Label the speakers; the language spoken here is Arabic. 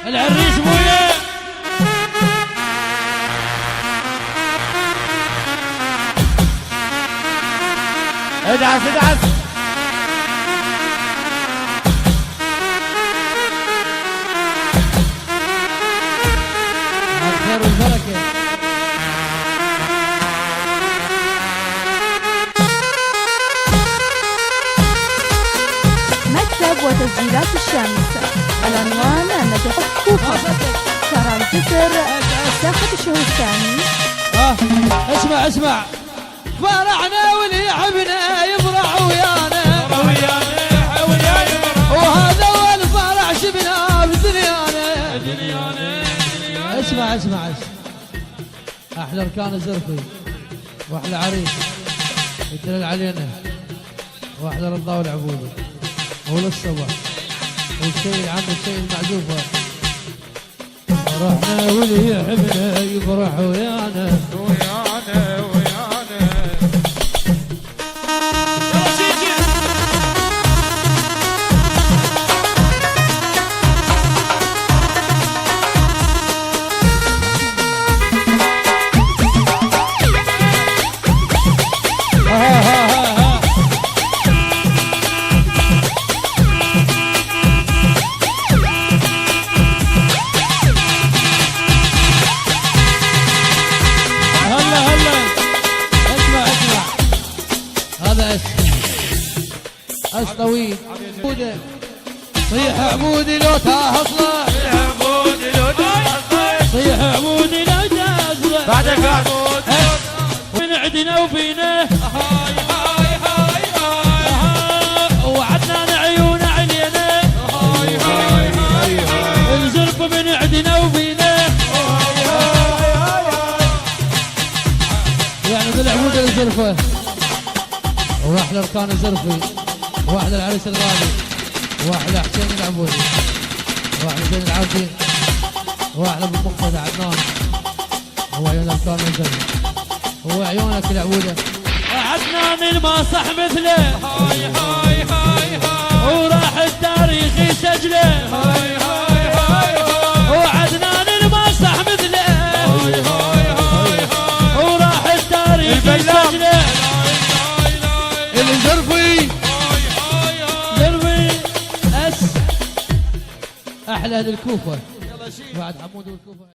Speaker 1: العريس بويا ادعس ادعس الخير والبركة.
Speaker 2: مكتب وتسجيلات الشمس، العنوان نجف كوفة، شارع الجسر، ساحة الشهر الثاني.
Speaker 1: اسمع اسمع، فرحنا وليعبنا يفرح ويانا وهذا اول فرح شفناه بدنيانا. اسمع اسمع احلى اركان الزرفي واحلى عريس يدلل علينا واحلى رضا والعبودي وللصبح والشيء العام الشيء المعزوفه. فرحنا وليحبنا يفرح ويانا اس طويل عبودي صيح عبودي لو تاهصله صيح عبودي لو تاهصله بعدك من عندنا وفينا وعدنا عيون علينا الزرف من عندنا وفينا يعني بالعبود الزرفه واحلى اركان الزرفي واحلى العريس الغالي واحلى حسين العبودي واحلى زين العابدين واحلى ابو مقتدى عدنان. هو عيون اركان الزرفي هو عيونك العبوده عدنان ما صح مثله وراح التاريخ يسجله وعدنان ما صح مثله وراح التاريخ يسجله. الزرفي زرفي احلى الكوفه بعد حمود والكوفه.